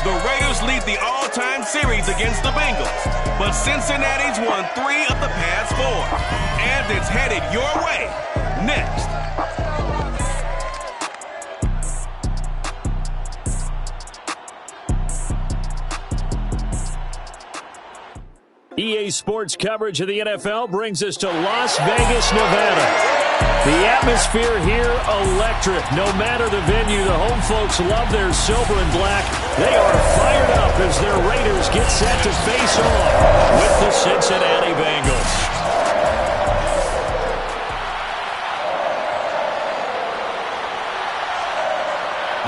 The Raiders lead the all-time series against the Bengals, but Cincinnati's won 3 of the past 4, and it's headed your way next. EA Sports coverage of the NFL brings us to Las Vegas, Nevada. The atmosphere here, electric. No matter the venue, the home folks love their silver and black. They are fired up as their Raiders get set to face off with the Cincinnati Bengals.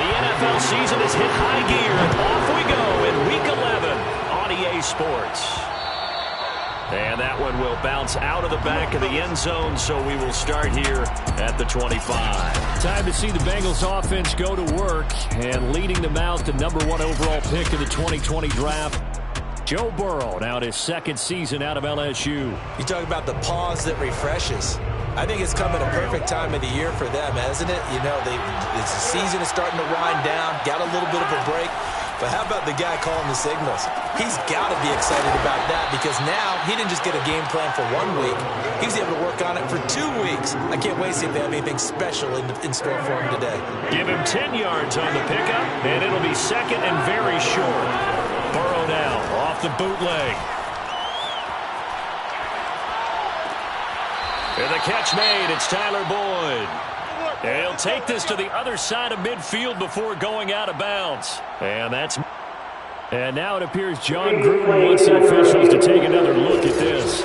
The NFL season has hit high gear, and off we go in Week 11 on EA Sports. And that one will bounce out of the back of the end zone, so we will start here at the 25. Time to see the Bengals offense go to work, and leading them out, the #1 overall pick in the 2020 draft, Joe Burrow, now his second season out of LSU. You talk about the pause that refreshes. I think it's come at a perfect time of the year for them, hasn't it? You know, the season is starting to wind down, got a little bit of a break. But how about the guy calling the signals? He's got to be excited about that because now he didn't just get a game plan for 1 week. He was able to work on it for 2 weeks. I can't wait to see if they have anything special in store for him today. Give him 10 yards on the pickup, and it'll be second and very short. Burrow now off the bootleg. And the catch made. It's Tyler Boyd. And he'll take this to the other side of midfield before going out of bounds. And now it appears John Gruden wants the officials to take another look at this.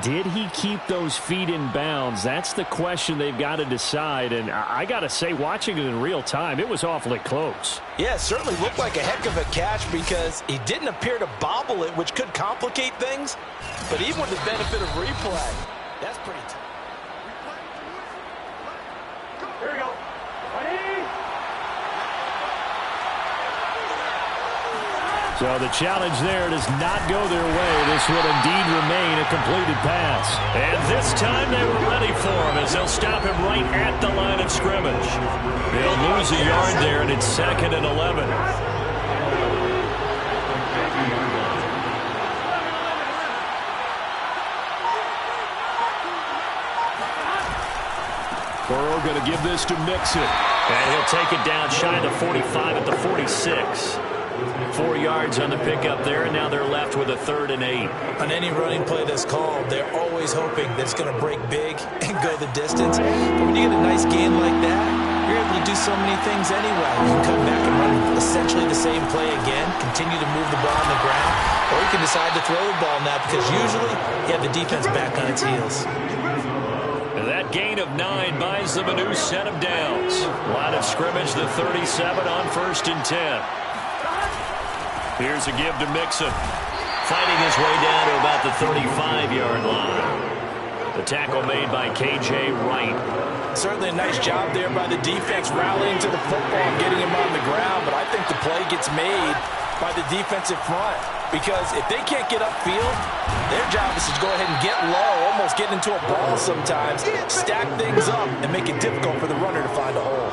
Did he keep those feet in bounds? That's the question they've got to decide. And I got to say, watching it in real time, it was awfully close. Yeah, it certainly looked like a heck of a catch because he didn't appear to bobble it, which could complicate things. But even with the benefit of replay, that's pretty tough. Here we go. Ready? So the challenge there does not go their way. This will indeed remain a completed pass. And this time they were ready for him as they'll stop him right at the line of scrimmage. They'll lose a yard there, and it's 2nd and 11. Burrow going to give this to Mixon. And he'll take it down shy of the 45 at the 46. 4 yards on the pickup there, and now they're left with a 3rd and 8. On any running play that's called, they're always hoping that it's going to break big and go the distance. But when you get a nice gain like that, you're able to do so many things anyway. You can come back and run essentially the same play again, continue to move the ball on the ground, or you can decide to throw the ball now because usually you have the defense back on its heels. That gain of 9 buys them a new set of downs. Line of scrimmage, the 37 on 1st and 10. Here's a give to Mixon. Fighting his way down to about the 35-yard line. The tackle made by K.J. Wright. Certainly a nice job there by the defense rallying to the football and getting him on the ground, but I think the play gets made by the defensive front because if they can't get upfield, their job is to go ahead and get low, almost get into a ball sometimes, stack things up, and make it difficult for the runner to find a hole.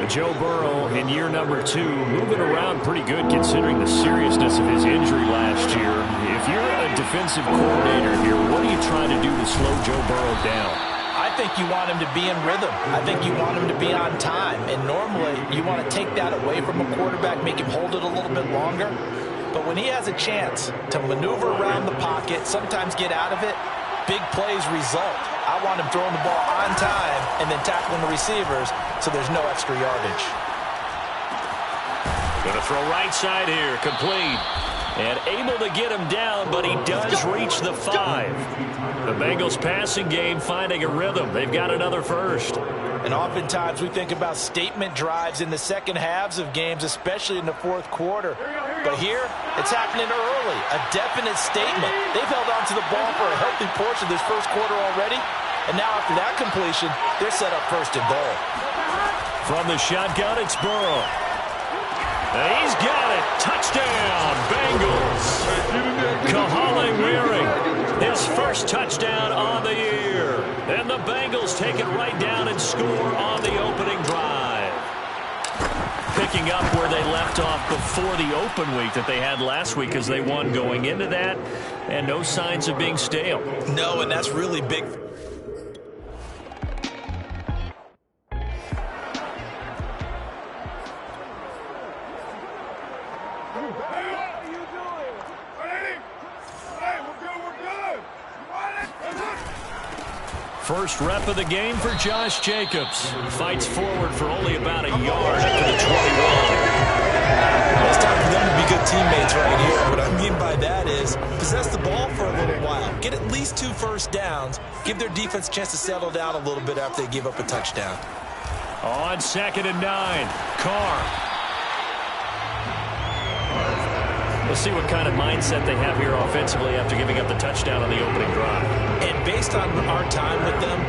Joe Burrow in year number 2, moving around pretty good considering the seriousness of his injury last year. If you're a defensive coordinator here, what are you trying to do to slow Joe Burrow down? I think you want him to be in rhythm. I think you want him to be on time. And normally, you want to take that away from a quarterback, make him hold it a little bit longer. But when he has a chance to maneuver around the pocket, sometimes get out of it, big plays result. I want him throwing the ball on time and then tackling the receivers so there's no extra yardage. Going to throw right side here, complete. And able to get him down, but he does reach the 5. The Bengals passing game finding a rhythm. They've got another first. And oftentimes we think about statement drives in the second halves of games, especially in the fourth quarter. But here, it's happening early. A definite statement. They've held on to the ball for a healthy portion of this first quarter already. And now after that completion, they're set up 1st and goal. From the shotgun, it's Burrow. He's got it. Touchdown, Bengals. Kahale Weary, his first touchdown on the year. And the Bengals take it right down and score on the opening drive. picking up where they left off before the open week that they had last week as they won going into that, and no signs of being stale. No, and that's really big. First rep of the game for Josh Jacobs. Fights forward for only about a yard up to the 21. It's time for them to be good teammates right here. What I mean by that is possess the ball for a little while. Get at least 2 first downs. Give their defense a chance to settle down a little bit after they give up a touchdown. On 2nd and 9, Carr. We'll see what kind of mindset they have here offensively after giving up the touchdown on the opening drive. And based on our time with them,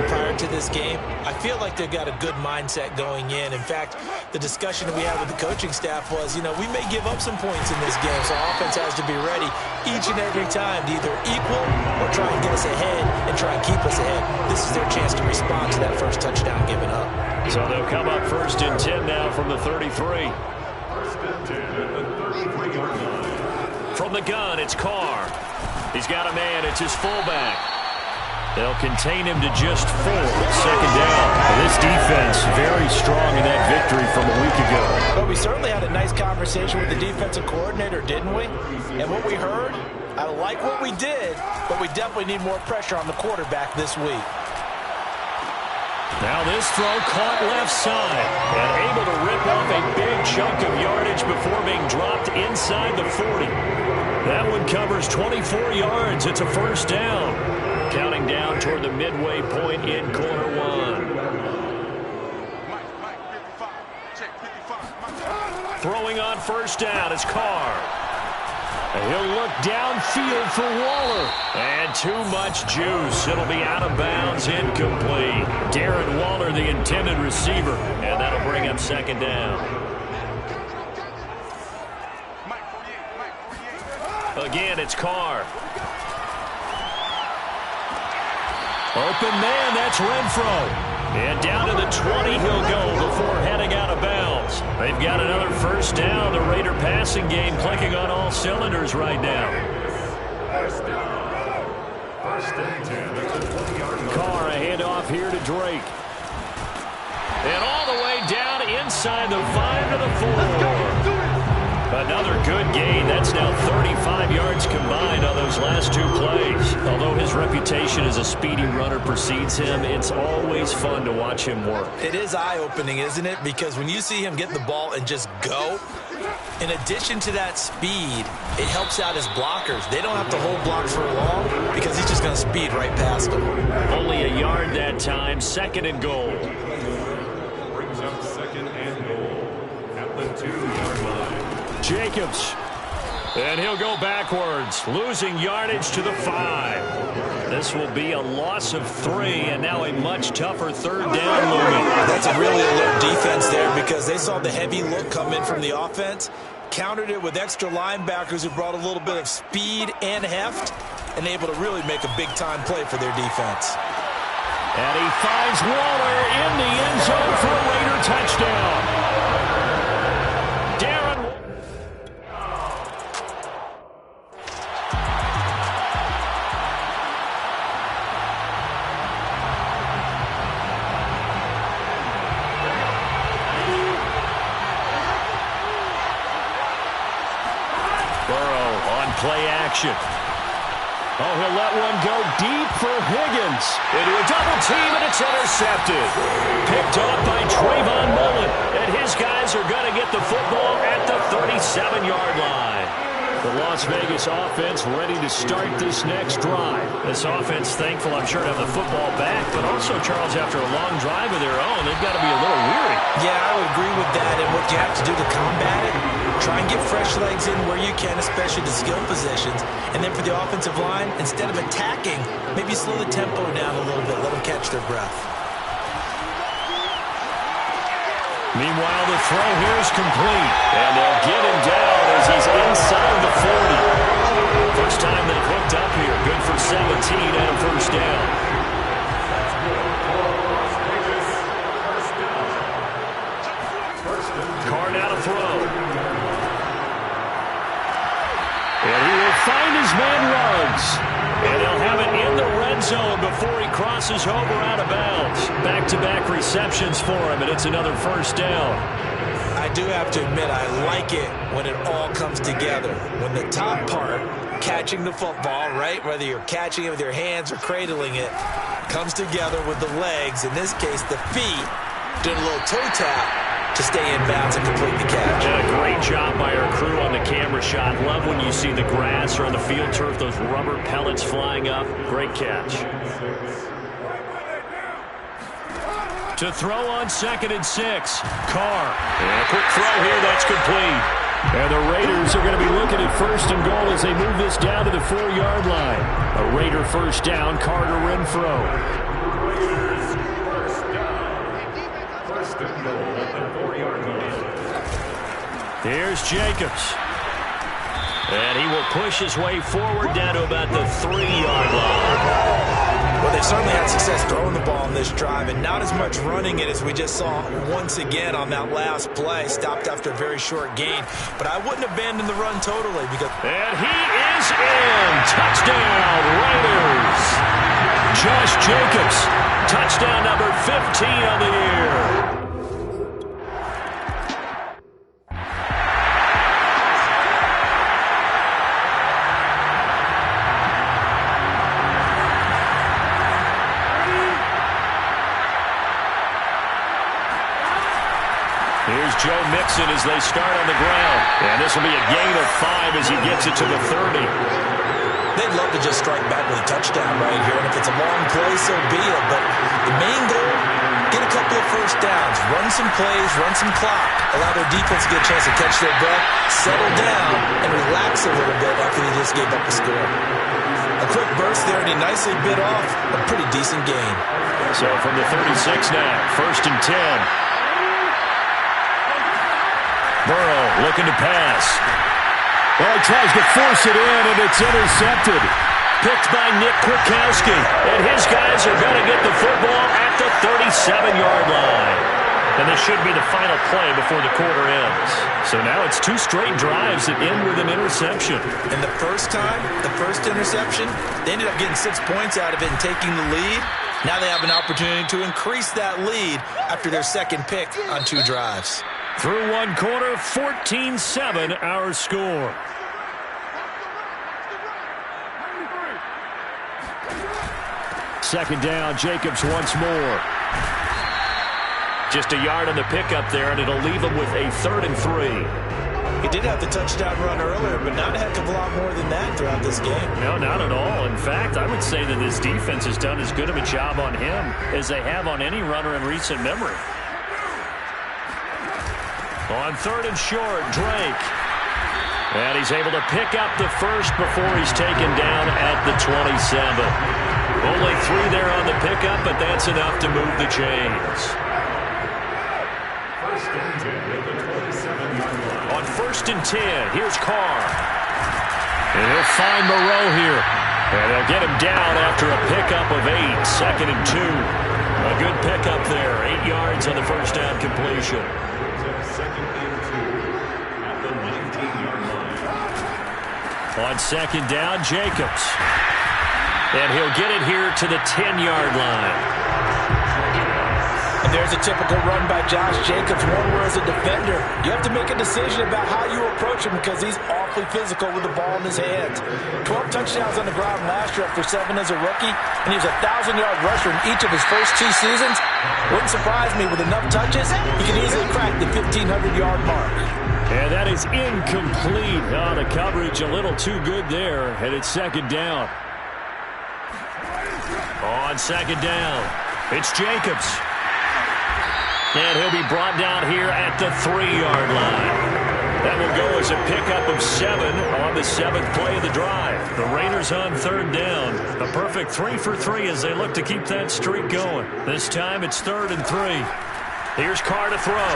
prior to this game, I feel like they've got a good mindset going in. In fact, the discussion that we had with the coaching staff was, we may give up some points in this game, so our offense has to be ready each and every time to either equal or try and get us ahead and try and keep us ahead. This is their chance to respond to that first touchdown given up. So they'll come up 1st and 10 now from the 33. From the gun, it's Carr. He's got a man. It's his fullback. They'll contain him to just 4. 2nd down. This defense very strong in that victory from a week ago. Well, we certainly had a nice conversation with the defensive coordinator, didn't we? And what we heard, I like what we did, but we definitely need more pressure on the quarterback this week. Now this throw caught left side and able to rip off a big chunk of yardage before being dropped inside the 40. That one covers 24 yards. It's a 1st down. Counting down toward the midway point in quarter 1. Throwing on 1st down is Carr. And he'll look downfield for Waller. And too much juice. It'll be out of bounds, incomplete. Darren Waller, the intended receiver. And that'll bring up 2nd down. Again, it's Carr. Open man, that's Renfro. And down to the 20 he'll go before heading out of bounds. They've got another 1st down. The Raider passing game clicking on all cylinders right now. Carr, a handoff here to Drake. And all the way down inside the 5 to the 4. Another good gain. That's now 35 yards combined on those last 2 plays. Although his reputation as a speedy runner precedes him, it's always fun to watch him work. It is eye-opening, isn't it? Because when you see him get the ball and just go, in addition to that speed, it helps out his blockers. They don't have to hold blocks for long because he's just going to speed right past them. Only a yard that time. 2nd and goal. Brings up 2nd and goal at the 2-yard line. Jacobs. And he'll go backwards, losing yardage to the 5. This will be a loss of 3, and now a much tougher 3rd down looming. That's a really alert defense there because they saw the heavy look come in from the offense, countered it with extra linebackers who brought a little bit of speed and heft, and able to really make a big-time play for their defense. And he finds Waller in the end zone for a Raider touchdown. Play action. Oh, he'll let one go deep for Higgins. Into a double team, and it's intercepted. Picked off by Trayvon Mullen. And his guys are going to get the football at the 37-yard line. The Las Vegas offense ready to start this next drive. This offense thankful, I'm sure, to have the football back, but also, Charles, after a long drive of their own, they've got to be a little weary. Yeah, I would agree with that. And what you have to do to combat it, try and get fresh legs in where you can, especially the skill positions. And then for the offensive line, instead of attacking, maybe slow the tempo down a little bit. Let them catch their breath. Meanwhile, the throw here is complete. And they'll get him down as he's inside the 40. First time they've hooked up here. Good for 17 and a 1st down. Carr now to throw. And he will find his man Ruggs. And he'll have it in the red zone before he crosses over out of bounds. Back-to-back receptions for him, and it's another first down. I do have to admit, I like it when it all comes together. When the top part, catching the football, right, whether you're catching it with your hands or cradling it, comes together with the legs, in this case the feet, doing a little toe tap to stay in bounds and complete the catch. And a great job by our crew on the camera shot. Love when you see the grass or on the field turf, those rubber pellets flying up. Great catch. To throw on 2nd and 6. Carr. And a quick throw here. That's complete. And the Raiders are going to be looking at 1st and goal as they move this down to the 4-yard line. A Raider first down. Carter Renfro. Here's Jacobs. And he will push his way forward down to about the 3-yard line. Well, they certainly had success throwing the ball in this drive, and not as much running it as we just saw once again on that last play. Stopped after a very short gain. But I wouldn't abandon the run totally because... And he is in. Touchdown, Raiders. Josh Jacobs. Touchdown number 15 on the year. Here's Joe Mixon as they start on the ground. And this will be a gain of 5 as he gets it to the 30. They'd love to just strike back with a touchdown right here. And if it's a long play, so be it. But the main goal, get a couple of first downs. Run some plays, run some clock. Allow their defense to get a chance to catch their breath, settle down, and relax a little bit after they just gave up the score. A quick burst there, and he nicely bit off a pretty decent gain. So from the 36 now, 1st and 10. Burrow looking to pass. Well, he tries to force it in, and it's intercepted. Picked by Nick Kwiatkowski. And his guys are going to get the football at the 37-yard line. And this should be the final play before the quarter ends. So now it's 2 straight drives that end with an interception. And the first time, the first interception, they ended up getting 6 points out of it and taking the lead. Now they have an opportunity to increase that lead after their second pick on 2 drives. Through 1 quarter, 14-7 our score. Second down, Jacobs once more. Just a yard on the pickup there, and it'll leave him with a 3rd and 3. He did have the touchdown run earlier, but not a heck of a lot more than that throughout this game. No, not at all. In fact, I would say that this defense has done as good of a job on him as they have on any runner in recent memory. On 3rd and short, Drake. And he's able to pick up the first before he's taken down at the 27. Only 3 there on the pickup, but that's enough to move the chains. On 1st and 10, here's Carr. And he'll find Moreau here. And they'll get him down after a pickup of 8, 2nd and 2. A good pickup there, 8 yards on the first down completion. On 2nd down, Jacobs. And he'll get it here to the 10-yard line. And there's a typical run by Josh Jacobs, one where as a defender, you have to make a decision about how you approach him because he's awfully physical with the ball in his hands. 12 touchdowns on the ground last year after 7 as a rookie, and he was a 1,000-yard rusher in each of his first 2 seasons. Wouldn't surprise me with enough touches, he can easily crack the 1,500-yard mark. And that is incomplete. Oh, the coverage a little too good there, and it's 2nd down. On 2nd down, it's Jacobs. And he'll be brought down here at the 3-yard line. That will go as a pickup of 7 on the 7th play of the drive. The Raiders on 3rd down. A perfect 3 for 3 as they look to keep that streak going. This time it's 3rd and 3. Here's Carr to throw.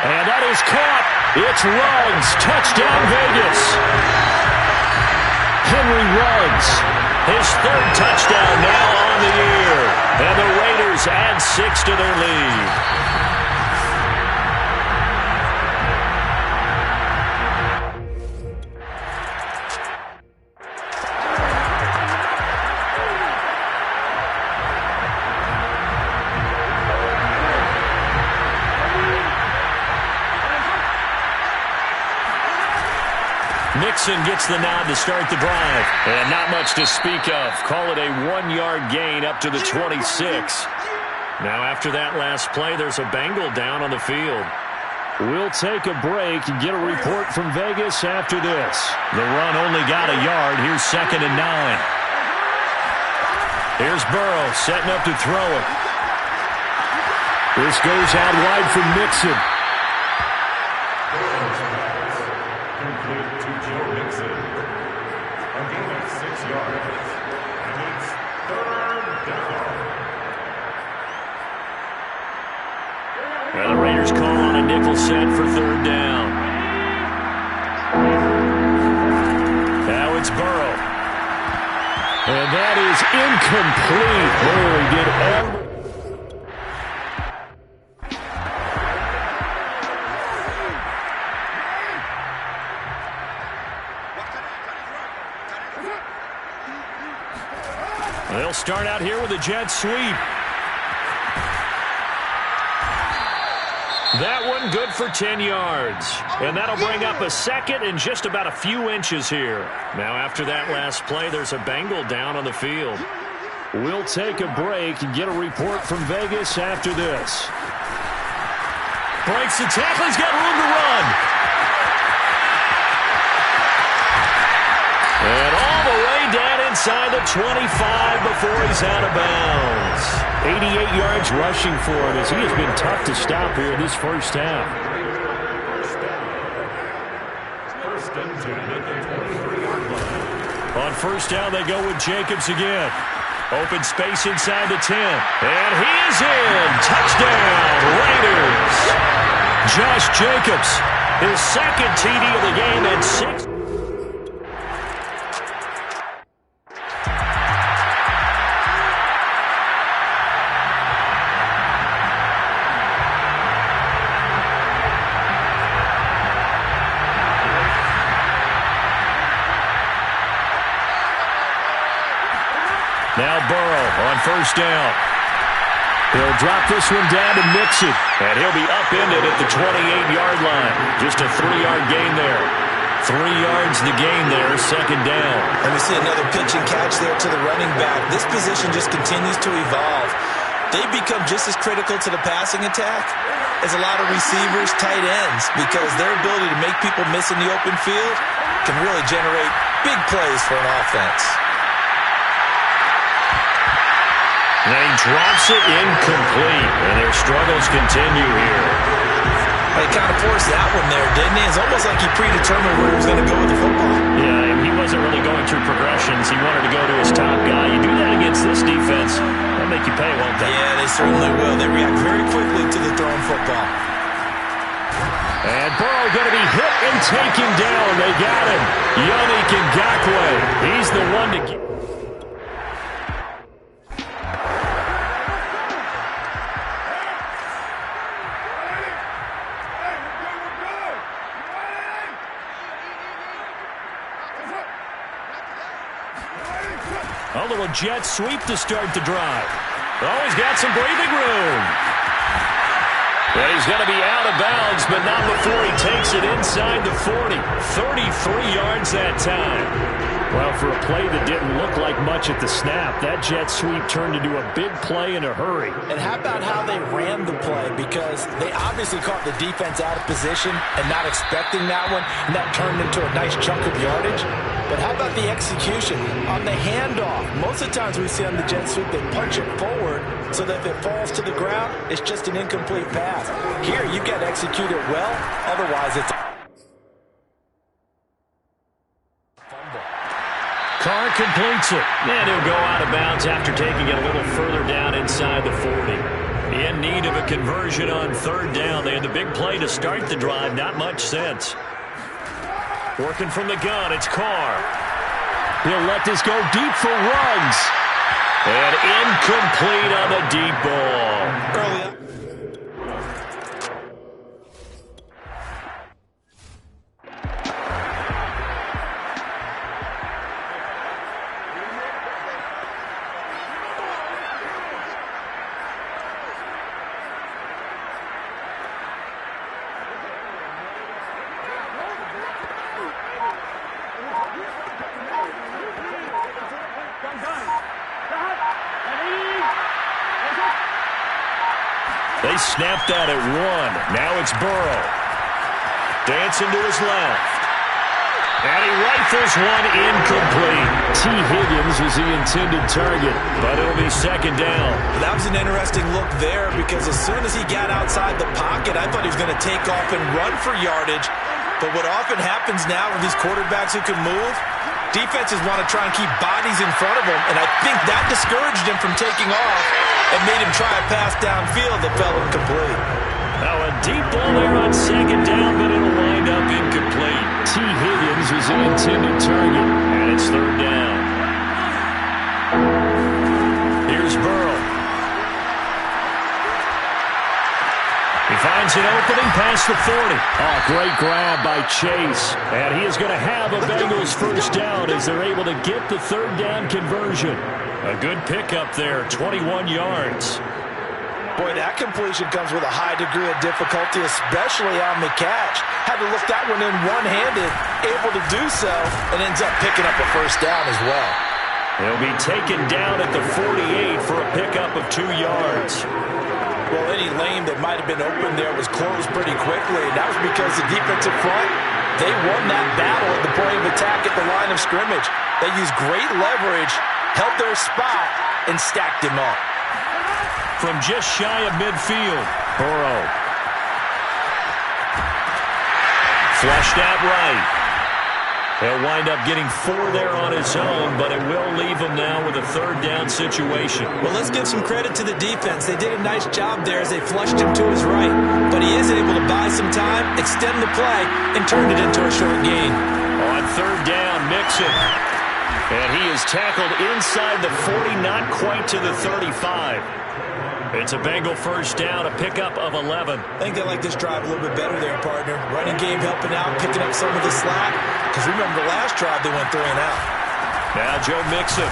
And that is caught. It's Ruggs. Touchdown, Vegas. Henry Ruggs. His 3rd touchdown now on the year. And the Raiders add 6 to their lead. Mixon gets the nod to start the drive. And not much to speak of. Call it a 1-yard gain up to the 26. Now after that last play, there's a Bengal down on the field. We'll take a break and get a report from Vegas after this. The run only got a yard. Here's 2nd and 9. Here's Burrow setting up to throw it. This goes out wide from Mixon. Well, the Raiders call on a nickel set for 3rd down. Now it's Burrow. And that is incomplete. Oh, he did everything. They'll start out here with a jet sweep. That one good for 10 yards. And that'll bring up a 2nd and just about a few inches here. Now after that last play, there's a Bengal down on the field. We'll take a break and get a report from Vegas after this. Breaks the tackle. He's got room to run. And all the way down inside the 25 before he's out of bounds. 88 yards rushing for him as he has been tough to stop here in this first half. On 1st down, they go with Jacobs again. Open space inside the 10. And he is in. Touchdown, Raiders. Josh Jacobs, his 2nd TD of the game and 6. Now Burrow on 1st down. He'll drop this one down to Mixon. And he'll be upended at the 28-yard line. Just a 3-yard gain there. 3 yards the gain there, 2nd down. And we see another pitch and catch there to the running back. This position just continues to evolve. They become just as critical to the passing attack as a lot of receivers, tight ends, because their ability to make people miss in the open field can really generate big plays for an offense. And he drops it incomplete, and their struggles continue here. He kind of forced that one there, didn't he? It's almost like he predetermined where he was going to go with the football. Yeah, he wasn't really going through progressions. He wanted to go to his top guy. You do that against this defense, they'll make you pay, won't they? Yeah, they certainly will. They react very quickly to the thrown football. And Burrow going to be hit and taken down. They got him. Yannick Ngakoue. He's the one to get. A little jet sweep to start the drive. Oh, he's got some breathing room. And he's going to be out of bounds, but not before he takes it inside the 40. 33 yards that time. Well, for a play that didn't look like much at the snap, that jet sweep turned into a big play in a hurry. And how about how they ran the play? Because they obviously caught the defense out of position and not expecting that one, and that turned into a nice chunk of yardage. But how about the execution on the handoff? Most of the times we see on the jet sweep, they punch it forward so that if it falls to the ground, it's just an incomplete pass. Here, you've got to execute it well. Otherwise, it's Carr completes it. And he'll go out of bounds after taking it a little further down inside the 40. In need of a conversion on 3rd down. They had the big play to start the drive. Not much sense. Working from the gun, it's Carr. He'll let this go deep for Ruggs. And incomplete on the deep ball. early up. They snapped that at 1. Now it's Burrow. Dancing to his left. And he rifles one incomplete. T. Higgins was the intended target, but it'll be second down. That was an interesting look there because as soon as he got outside the pocket, I thought he was going to take off and run for yardage. But what often happens now with these quarterbacks who can move, defenses want to try and keep bodies in front of them, and I think that discouraged him from taking off and made him try a pass downfield that fell incomplete. Now a deep ball there on second down, but it'll wind up incomplete. T. Higgins was the intended target, and it's third down. Here's Burrow. He finds an opening past the 40. Oh, great grab by Chase. And he is going to have a Bengals first down as they're able to get the third down conversion. A good pickup there, 21 yards. Boy, that completion comes with a high degree of difficulty, especially on the catch. Had to lift that one in one-handed, able to do so, and ends up picking up a first down as well. He'll be taken down at the 48 for a pickup of 2 yards. Well, any lane that might have been open there was closed pretty quickly, and that was because the defensive front, they won that battle at the point of attack at the line of scrimmage. They used great leverage, held their spot, and stacked him up. From just shy of midfield, Burrow. Flushed out right. He'll wind up getting 4 there on his own, but it will leave him now with a third down situation. Well, let's give some credit to the defense. They did a nice job there as they flushed him to his right. But he is able to buy some time, extend the play, and turn it into a short gain. On third down, Mixon. And he is tackled inside the 40, not quite to the 35. It's a Bengal first down, a pickup of 11. I think they like this drive a little bit better there, partner. Running game helping out, picking up some of the slack. Because remember the last drive, they went 3 and out. Now Joe Mixon.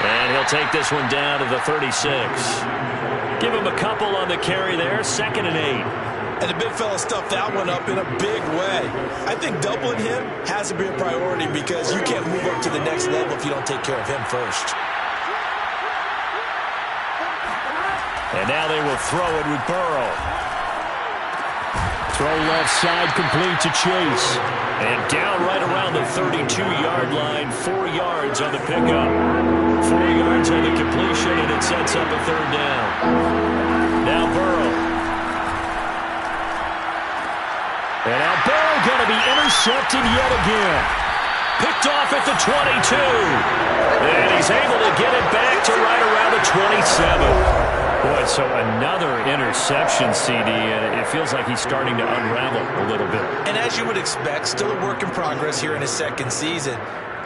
And he'll take this one down to the 36. Give him a couple on the carry there, 2nd and 8. And the big fella stuffed that one up in a big way. I think doubling him has to be a priority because you can't move up to the next level if you don't take care of him first. And now they will throw it with Burrow. Throw left side complete to Chase. And down right around the 32-yard line, 4 yards on the pickup. 4 yards on the completion, and it sets up a third down. Now Burrow. And now Burrow going to be intercepted yet again. Picked off at the 22. And he's able to get it back to right around the 27. Boy, so another interception, CD, and it feels like he's starting to unravel a little bit. And as you would expect, still a work in progress here in his second season.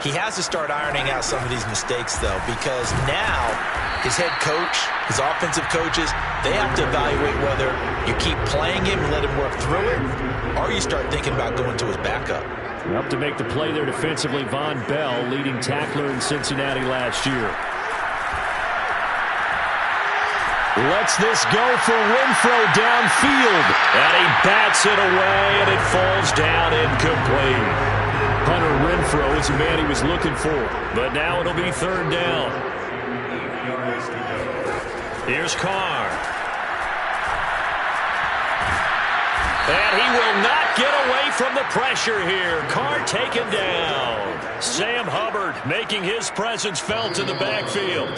He has to start ironing out some of these mistakes, though, because now his head coach, his offensive coaches, they have to evaluate whether you keep playing him and let him work through it, or you start thinking about going to his backup. Up to make the play there defensively, Von Bell, leading tackler in Cincinnati last year. Lets this go for Renfrow downfield. And he bats it away, and it falls down incomplete. Hunter Renfrow is the man he was looking for. But now it'll be third down. Here's Carr. And he will not get away from the pressure here. Carr taken down. Sam Hubbard making his presence felt in the backfield.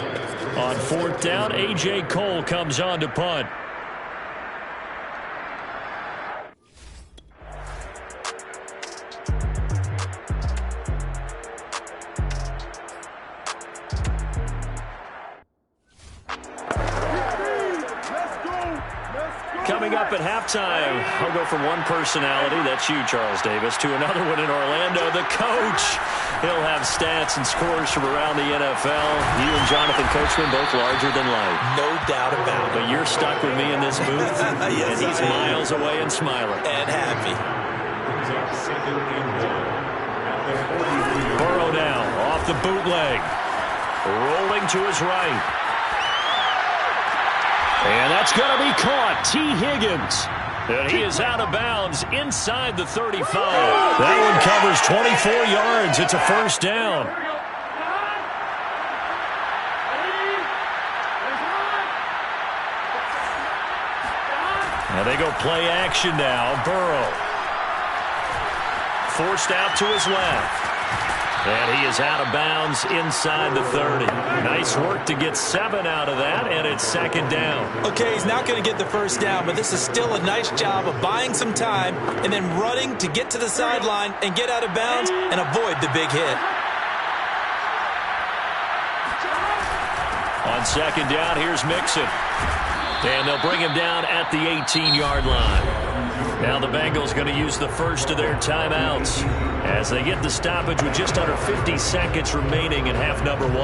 On fourth down, A.J. Cole comes on to punt. Coming up at halftime, I'll go from one personality, that's you, Charles Davis, to another one in Orlando, the coach. He'll have stats and scores from around the NFL. You and Jonathan Coachman, both larger than life. No doubt about it. But you're stuck with me in this booth, yes, and he's miles away and smiling. And happy. Burrow now, off the bootleg. Rolling to his right. And that's going to be caught. T. Higgins. And he is out of bounds inside the 35. That one covers 24 yards. It's a first down. And they go play action now. Burrow. Forced out to his left. And he is out of bounds inside the 30. Nice work to get 7 out of that, and it's second down. Okay, he's not going to get the first down, but this is still a nice job of buying some time and then running to get to the sideline and get out of bounds and avoid the big hit. On second down, here's Mixon. And they'll bring him down at the 18-yard line. Now the Bengals going to use the first of their timeouts as they get the stoppage with just under 50 seconds remaining in half number 1.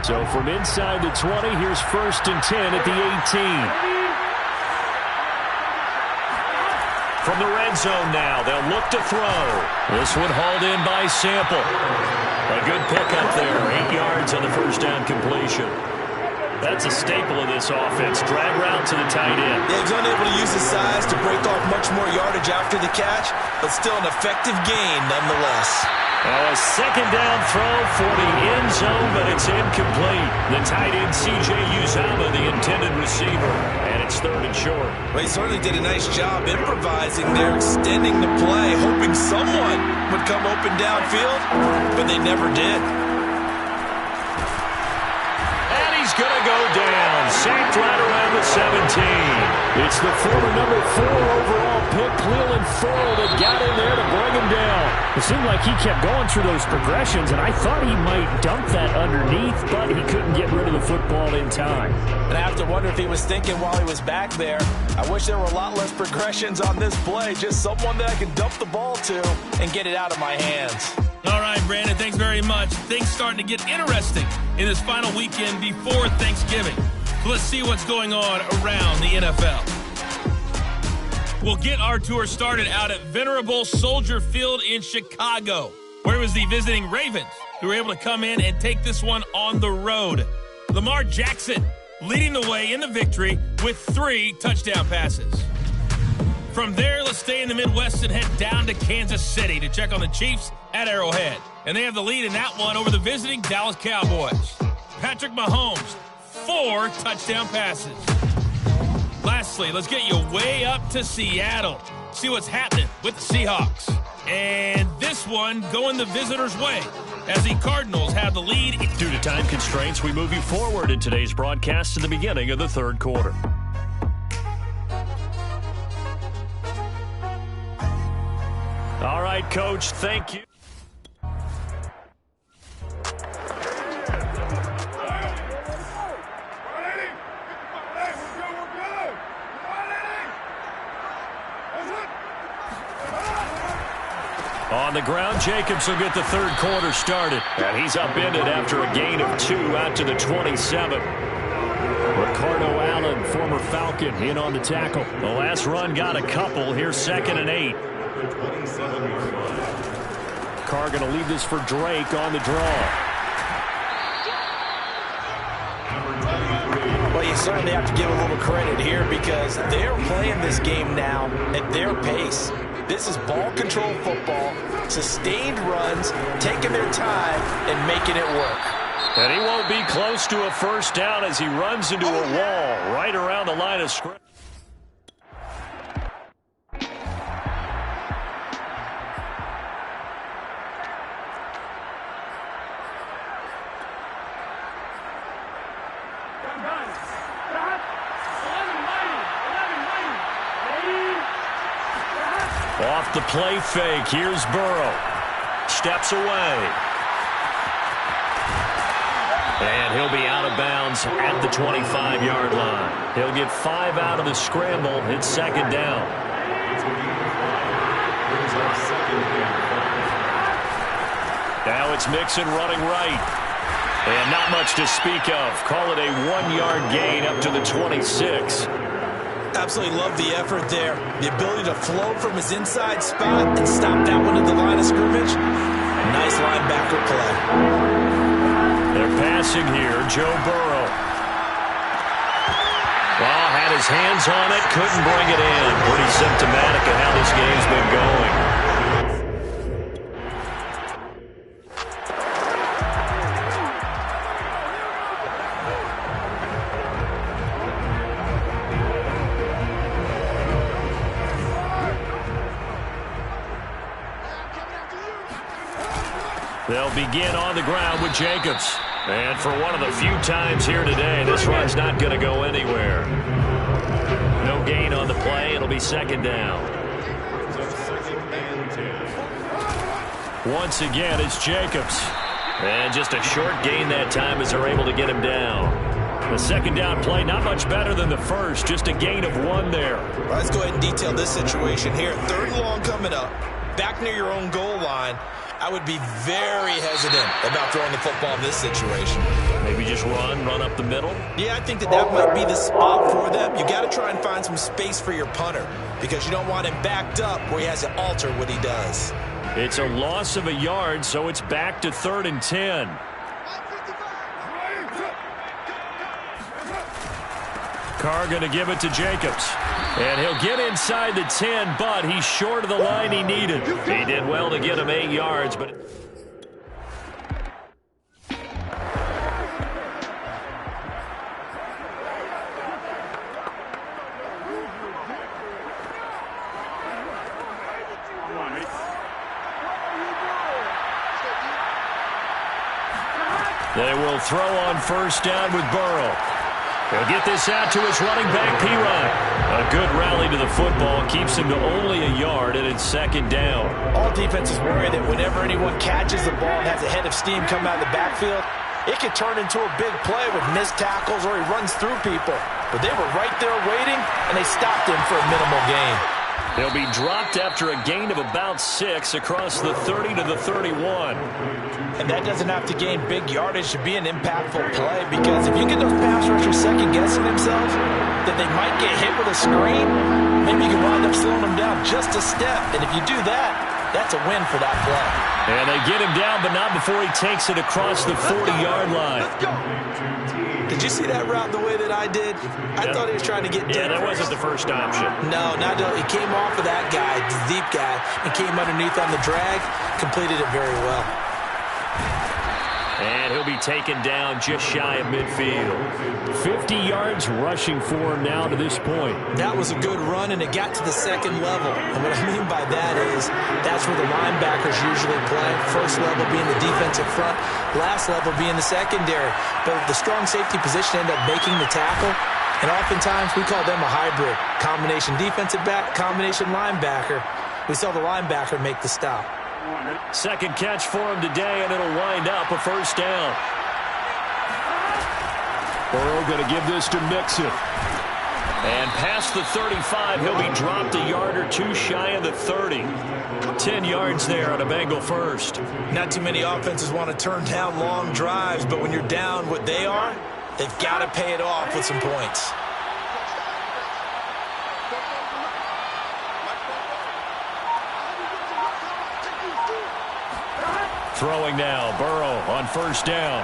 So from inside the 20, here's 1st and 10 at the 18. From the red zone now, they'll look to throw. This one hauled in by Sample. A good pickup there, 8 yards on the first down completion. That's a staple of this offense. Drag route to the tight end. Yeah, he's unable to use his size to break off much more yardage after the catch, but still an effective gain nonetheless. A second down throw for the end zone, but it's incomplete. The tight end, C.J. Uzomah, the intended receiver, and it's 3rd and short. Well, he certainly did a nice job improvising there, extending the play, hoping someone would come open downfield, but they never did. And he's going to go down, sacked right around the 17. It's the former number 4 overall pick, Cleveland Ferrell, that got in there to bring him down. It seemed like he kept going through those progressions, and I thought he might dump that underneath, but he couldn't get rid of the football in time. And I have to wonder if he was thinking while he was back there, I wish there were a lot less progressions on this play, just someone that I could dump the ball to and get it out of my hands. All right, Brandon, thanks very much. Things starting to get interesting in this final weekend before Thanksgiving. So let's see what's going on around the NFL. We'll get our tour started out at Venerable Soldier Field in Chicago, where it was the visiting Ravens who were able to come in and take this one on the road. Lamar Jackson leading the way in the victory with 3 touchdown passes. From there, let's stay in the Midwest and head down to Kansas City to check on the Chiefs at Arrowhead. And they have the lead in that one over the visiting Dallas Cowboys. Patrick Mahomes, 4 touchdown passes. Lastly, let's get you way up to Seattle. See what's happening with the Seahawks. And this one going the visitors' way as the Cardinals have the lead. Due to time constraints, we move you forward in today's broadcast to the beginning of the 3rd quarter. All right, Coach, thank you. On the ground, Jacobs will get the 3rd quarter started. And he's upended after a gain of 2 out to the 27. Ricardo Allen, former Falcon, in on the tackle. The last run got a couple. Here's 2nd and 8. Carr going to leave this for Drake on the draw. Well, you certainly have to give a little credit here because they're playing this game now at their pace. This is ball control football, sustained runs, taking their time and making it work. And he won't be close to a first down as he runs into a wall right around the line of scrimmage. Off the play fake, here's Burrow. Steps away. And he'll be out of bounds at the 25-yard line. He'll get 5 out of the scramble. It's 2nd down. Now it's Mixon running right. And not much to speak of. Call it a 1-yard gain up to the 26. Absolutely love the effort there. The ability to flow from his inside spot and stop that one at the line of scrimmage. Nice linebacker play. They're passing here. Joe Burrow. Well, had his hands on it, couldn't bring it in. Pretty symptomatic of how this game's been going. They'll begin on the ground with Jacobs. And for one of the few times here today, this run's not going to go anywhere. No gain on the play. It'll be second down. Once again, it's Jacobs. And just a short gain that time as they're able to get him down. The second down play, not much better than the first. Just a gain of 1 there. Well, let's go ahead and detail this situation here. 3rd and long coming up. Back near your own goal line. I would be very hesitant about throwing the football in this situation. Maybe just run up the middle? Yeah, I think that might be the spot for them. You got to try and find some space for your punter because you don't want him backed up where he has to alter what he does. It's a loss of a yard, so it's back to 3rd and 10. Carr going to give it to Jacobs. And he'll get inside the 10, but he's short of the line he needed. He did well to get him 8 yards, but... They will throw on 1st down with Burrow. He'll get this out to his running back, P-Ryan. A good rally to the football keeps him to only a yard, and it's 2nd down. All defenses worry that whenever anyone catches the ball and has a head of steam come out of the backfield, it could turn into a big play with missed tackles or he runs through people. But they were right there waiting, and they stopped him for a minimal gain. They'll be dropped after a gain of about 6 across the 30 to the 31. And that doesn't have to gain big yardage to be an impactful play, because if you get those pass rushers second-guessing themselves, that they might get hit with a screen, maybe you can wind up slowing them down just a step. And if you do that, that's a win for that play. And they get him down, but not before he takes it across the 40-yard line. Did you see that route the way that I did? I thought he was trying to get deep. Yeah, that wasn't the first option. No, not he came off of that guy, the deep guy, and came underneath on the drag, completed it very well. And he'll be taken down just shy of midfield. 50 yards rushing for him now to this point. That was a good run, and it got to the 2nd level. And what I mean by that is that's where the linebackers usually play. First level being the defensive front, last level being the secondary. But the strong safety position ended up making the tackle. And oftentimes we call them a hybrid. Combination defensive back, combination linebacker. We saw the linebacker make the stop. 2nd catch for him today, and it'll wind up a 1st down. Burrow going to give this to Mixon. And past the 35, he'll be dropped a yard or 2 shy of the 30. 10 yards there on a Bengal first. Not too many offenses want to turn down long drives, but when you're down what they are, they've got to pay it off with some points. Throwing now, Burrow on 1st down.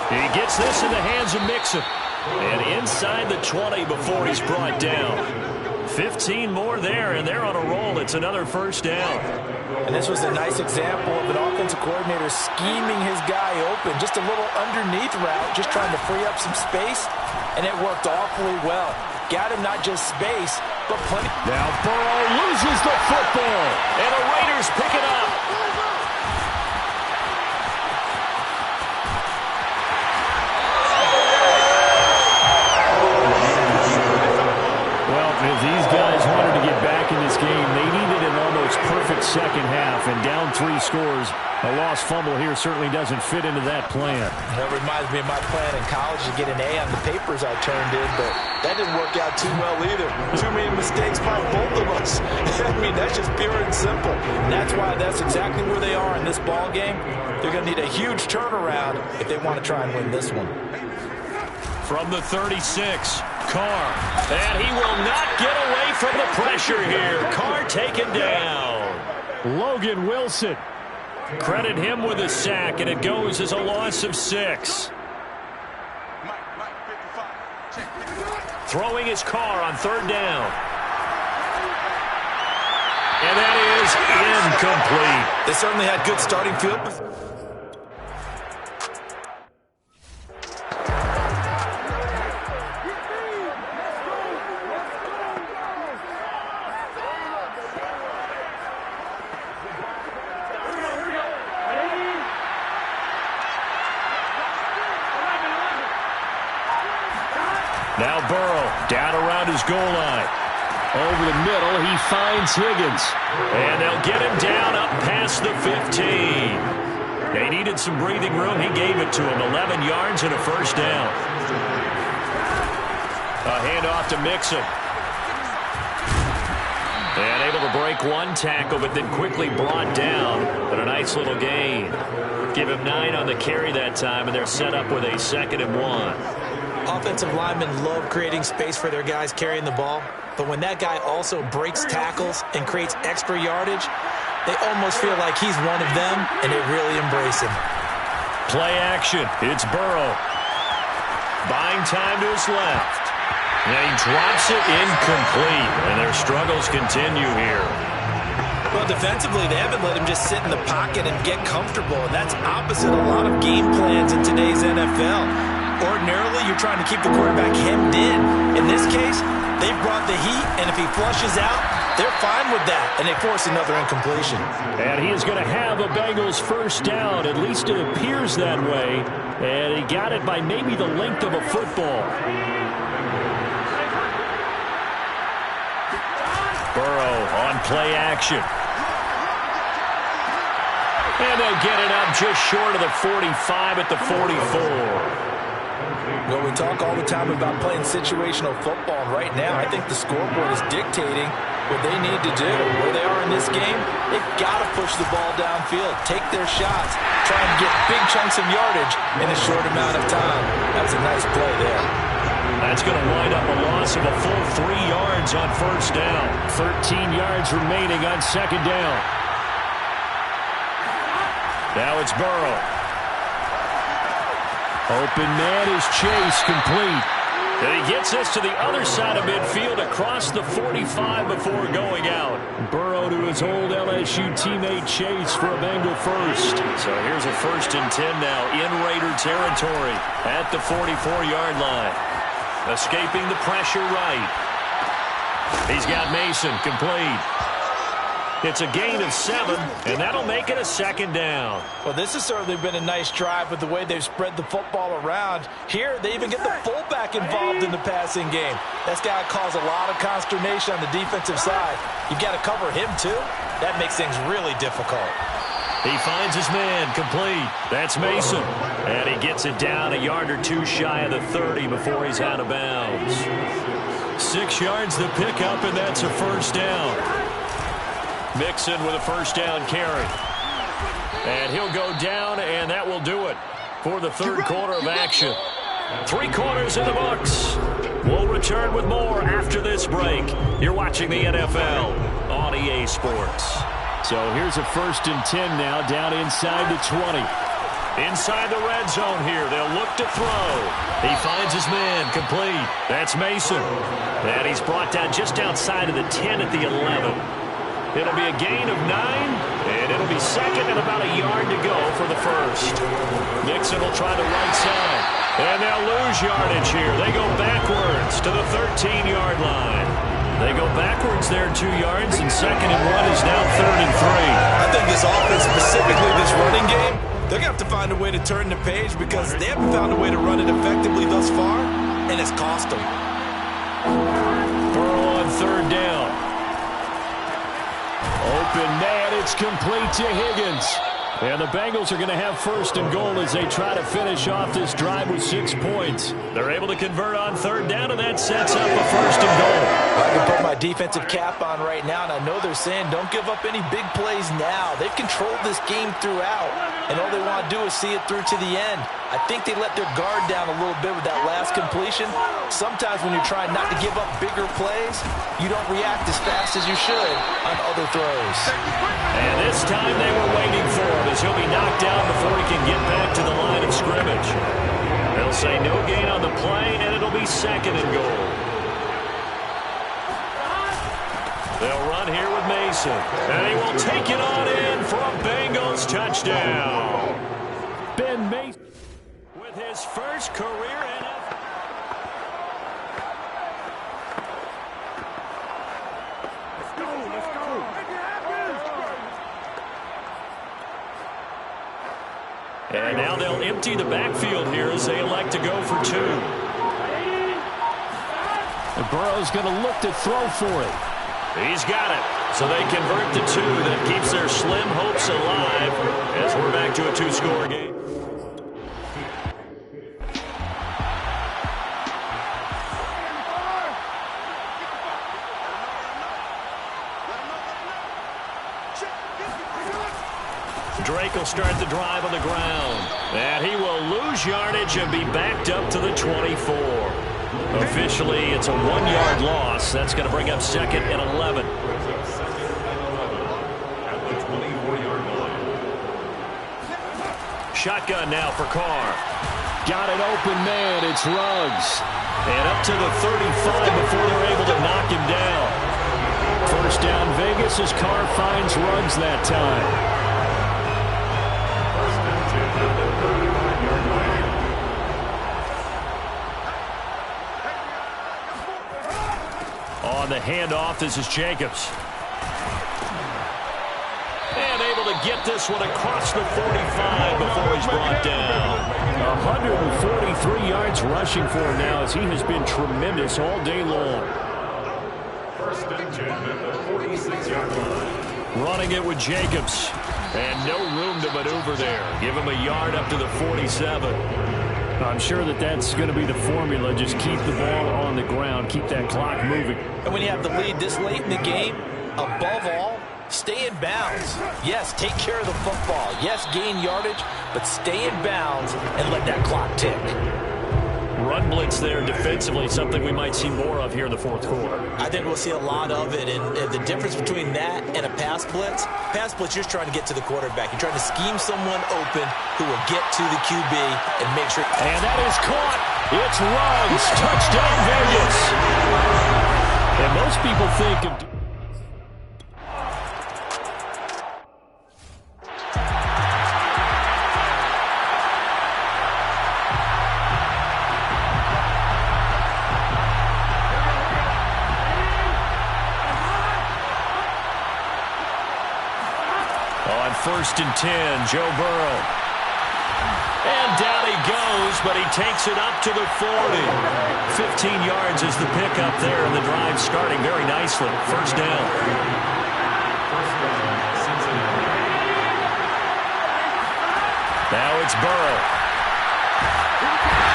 He gets this in the hands of Mixon. And inside the 20 before he's brought down. 15 more there, and they're on a roll. It's another 1st down. And this was a nice example of an offensive coordinator scheming his guy open. Just a little underneath route, just trying to free up some space, and it worked awfully well. Got him not just space, but plenty. Now Burrow loses the football, and the Raiders pick it up. If these guys wanted to get back in this game, they needed an almost perfect second half, and down 3 scores. A lost fumble here certainly doesn't fit into that plan. That reminds me of my plan in college to get an A on the papers I turned in, but that didn't work out too well either. Too many mistakes by both of us. I mean, that's just pure and simple. And that's why that's exactly where they are in this ball game. They're going to need a huge turnaround if they want to try and win this one. From the 36, Carr. And he will not get away from the pressure here. Carr taken down. Logan Wilson. Credit him with a sack, and it goes as a loss of 6. Throwing his Carr on 3rd down. And that is incomplete. They certainly had good starting field. Now Burrow down around his goal line. Over the middle, he finds Higgins. And they'll get him down up past the 15. They needed some breathing room. He gave it to him. 11 yards and a first down. A handoff to Mixon. And able to break one tackle, but then quickly brought down. But a nice little gain. Give him 9 on the carry that time, and they're set up with a 2nd and 1. Offensive linemen love creating space for their guys carrying the ball. But when that guy also breaks tackles and creates extra yardage, they almost feel like he's one of them, and they really embrace him. Play action. It's Burrow. Buying time to his left. And he drops it incomplete. And their struggles continue here. Well, defensively, they haven't let him just sit in the pocket and get comfortable. And that's opposite a lot of game plans in today's NFL. Ordinarily, you're trying to keep the quarterback hemmed in. In this case, they've brought the heat, and if he flushes out, they're fine with that, and they force another incompletion. And he is going to have a Bengals first down. At least it appears that way. And he got it by maybe the length of a football. Burrow on play action. And they'll get it up just short of the 45 at the 44. Well, we talk all the time about playing situational football, and right now I think the scoreboard is dictating what they need to do. Where they are in this game, they've got to push the ball downfield, take their shots, try and get big chunks of yardage in a short amount of time. That was a nice play there. That's going to wind up a loss of a full 3 yards on first down. 13 yards remaining on second down. Now it's Burrow. Open man is Chase, complete. And he gets this to the other side of midfield across the 45 before going out. Burrow to his old LSU teammate Chase for a Bengal first. So here's a 1st and 10 now in Raider territory at the 44-yard line. Escaping the pressure right. He's got Mason, complete. It's a gain of 7, and that'll make it a 2nd down. Well, this has certainly been a nice drive with the way they've spread the football around. Here, they even get the fullback involved in the passing game. That's got to cause a lot of consternation on the defensive side. You've got to cover him, too. That makes things really difficult. He finds his man, complete. That's Mason. And he gets it down a yard or 2 shy of the 30 before he's out of bounds. 6 yards the pickup, and that's a first down. Mixon with a first down carry. And he'll go down, and that will do it for the 3rd quarter of action. 3 quarters in the books. We'll return with more after this break. You're watching the NFL on EA Sports. So here's a 1st and 10 now, down inside the 20. Inside the red zone here, they'll look to throw. He finds his man, complete. That's Mason. And he's brought down just outside of the 10 at the 11. It'll be a gain of 9, and it'll be 2nd and about a yard to go for the 1st. Mixon will try the right side, and they'll lose yardage here. They go backwards to the 13-yard line. They go backwards there 2 yards, and 2nd and 1 is now 3rd and 3. I think this offense, specifically this running game, they're going to have to find a way to turn the page because they haven't found a way to run it effectively thus far, and it's cost them. Burrow on 3rd down. Open man, it's complete to Higgins. And the Bengals are going to have 1st and goal as they try to finish off this drive with 6 points. They're able to convert on 3rd down, and that sets up a 1st and goal. I can put my defensive cap on right now, and I know they're saying don't give up any big plays now. They've controlled this game throughout, and all they want to do is see it through to the end. I think they let their guard down a little bit with that last completion. Sometimes when you're trying not to give up bigger plays, you don't react as fast as you should on other throws. And this time they were waiting for him as he'll be knocked down before he can get back to the line of scrimmage. They'll say no gain on the play, and it'll be 2nd and goal. They'll run here with Mason, and he will take it on in for a Bengals touchdown. Ben Mason with his first career NFL. And now they'll empty the backfield here as they elect to go for 2. And Burrow's going to look to throw for it. He's got it. So they convert the 2. That keeps their slim hopes alive as we're back to a 2-score game. Drake will start the drive on the ground. And he will lose yardage and be backed up to the 24. Officially, it's a 1-yard loss. That's going to bring up 2nd and 11. Shotgun now for Carr. Got an open man. It's Ruggs. And up to the 35 before they're able to knock him down. First down Vegas as Carr finds Ruggs that time. On the handoff, this is Jacobs. And able to get this one across the 45 before he's brought down. 143 yards rushing for him now as he has been tremendous all day long. First and 10 at the 46-yard line. Running it with Jacobs. And no room to maneuver there. Give him a yard up to the 47. I'm sure that's going to be the formula. Just keep the ball on the ground. Keep that clock moving. And when you have the lead this late in the game, above all, stay in bounds. Yes, take care of the football. Yes, gain yardage, but stay in bounds and let that clock tick. Run blitz there defensively, something we might see more of here in the 4th quarter. I think we'll see a lot of it, and the difference between that and a pass blitz, you're trying to get to the quarterback. You're trying to scheme someone open who will get to the QB and make sure. And that is caught. It's Ruggs. Touchdown, Vegas. And most people think of... On 1st and 10, Joe Burrow. And down he goes, but he takes it up to the 40. 15 yards is the pickup there, and the drive starting very nicely. First down. Now it's Burrow.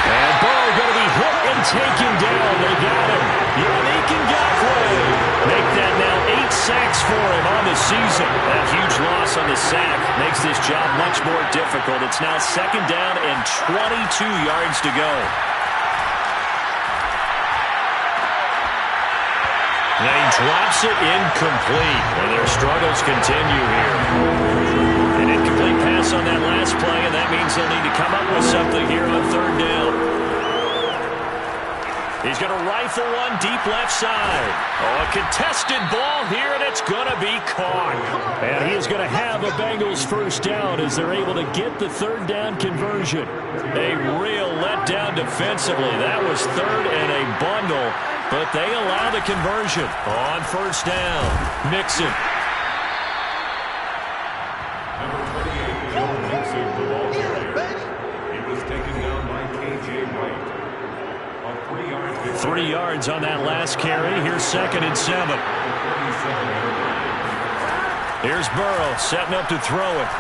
And Burrow going to be hit and taken down. They got him. Yannick Ngakoue. Make that now 8 sacks for him on the season. That huge loss on the sack makes this job much more difficult. It's now 2nd down and 22 yards to go. And he drops it incomplete. And their struggles continue here. An incomplete pass on that last play, and that means they'll need to come up with something here on 3rd down. He's going to rifle one deep left side. Oh, a contested ball here, and it's going to be caught. And he is going to have a Bengals first down as they're able to get the 3rd down conversion. A real letdown defensively. That was 3rd and a bundle, but they allow the conversion. On 1st down, Mixon. Number 28, Joe Mixon, the ball carrier. He was taken down by K.J. Wright. 3 yards on that last carry. Here's 2nd and 7. Here's Burrow setting up to throw it.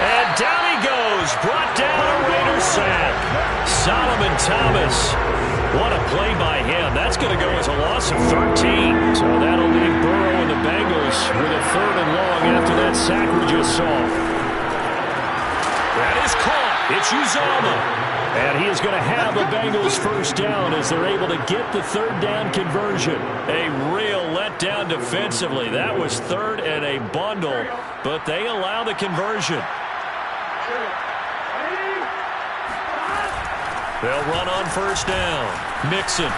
And down he goes. Brought down a Raider sack. Solomon Thomas. What a play by him. That's going to go as a loss of 13. So that'll leave Burrow and the Bengals with a 3rd and long after that sack we just saw. That is caught. It's Uzomah. And he is going to have a Bengals first down as they're able to get the 3rd down conversion. A real letdown defensively. That was 3rd and a bundle, but they allow the conversion. They'll run on 1st down. Mixon.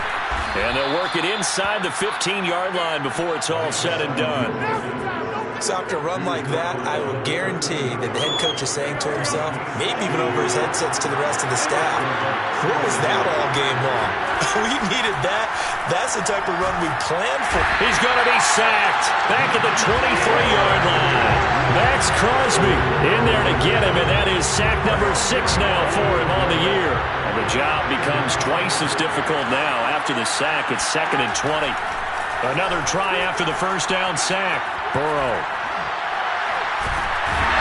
And they'll work it inside the 15-yard line before it's all said and done. So after a run like that, I will guarantee that the head coach is saying to himself, maybe even over his headsets to the rest of the staff, what was that all game long? We needed that. That's the type of run we planned for. He's going to be sacked back at the 23-yard line. Max Crosby in there to get him, and that is sack number 6 now for him on the year. The job becomes twice as difficult now after the sack. It's 2nd and 20. Another try after the first down sack. Burrow.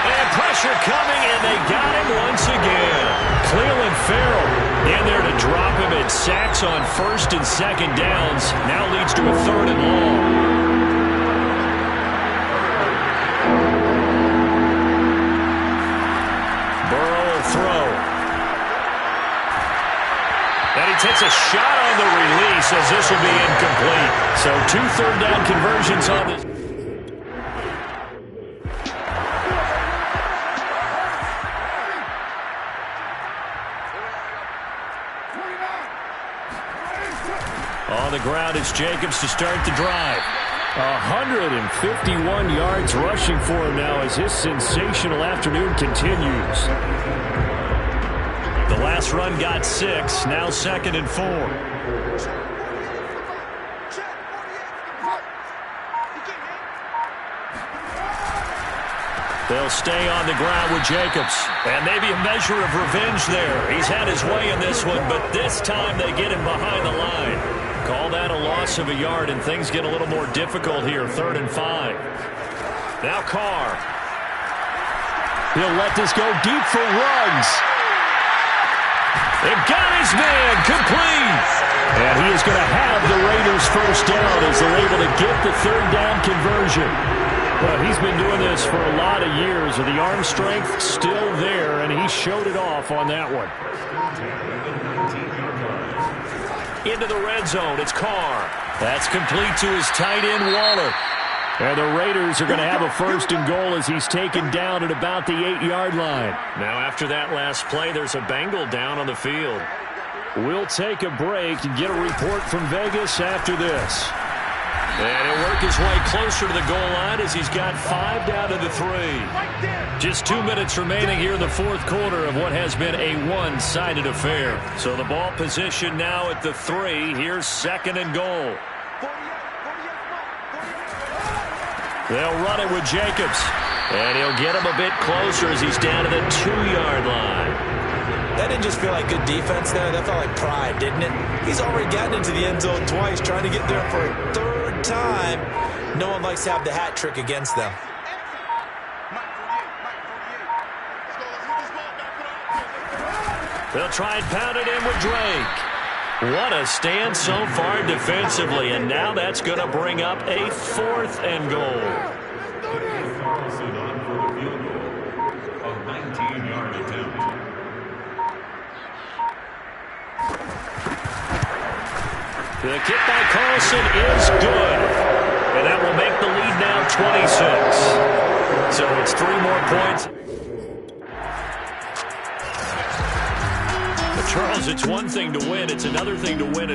And pressure coming, and they got him once again. Cleveland Farrell in there to drop him at sacks on 1st and 2nd downs. Now leads to a 3rd and long. Burrow will throw. And he takes a shot on the release as this will be incomplete. So 2 third-down conversions on this. On the ground, it's Jacobs to start the drive. 151 yards rushing for him now as his sensational afternoon continues. The last run got 6, now 2nd and 4. They'll stay on the ground with Jacobs. And maybe a measure of revenge there. He's had his way in this one, but this time they get him behind the line. Call that a loss of a yard, and things get a little more difficult here. 3rd and 5. Now Carr. He'll let this go deep for Ruggs. They've got his man complete. And he is going to have the Raiders first down as they're able to get the 3rd down conversion. Well, he's been doing this for a lot of years, and the arm strength still there, and he showed it off on that one. Into the red zone, it's Carr. That's complete to his tight end, Waller. And the Raiders are going to have a 1st and goal as he's taken down at about the 8-yard line. Now after that last play, there's a Bengal down on the field. We'll take a break and get a report from Vegas after this. And he'll work his way closer to the goal line as he's got 5 down to the 3. Just 2 minutes remaining here in the 4th quarter of what has been a one-sided affair. So the ball position now at the 3. Here's 2nd and goal. They'll run it with Jacobs. And he'll get him a bit closer as he's down to the 2-yard line. That didn't just feel like good defense there. That felt like pride, didn't it? He's already gotten into the end zone twice, trying to get there for a 3rd time. No one likes to have the hat trick against them. They'll try and pound it in with Drake. What a stand so far defensively, and now that's going to bring up a 4th and goal. Carlson on for the field goal. A 19-yard attempt. The kick by Carlson is good. And that will make the lead now 26. So it's 3 more points. But Charles, it's one thing to win. It's another thing to win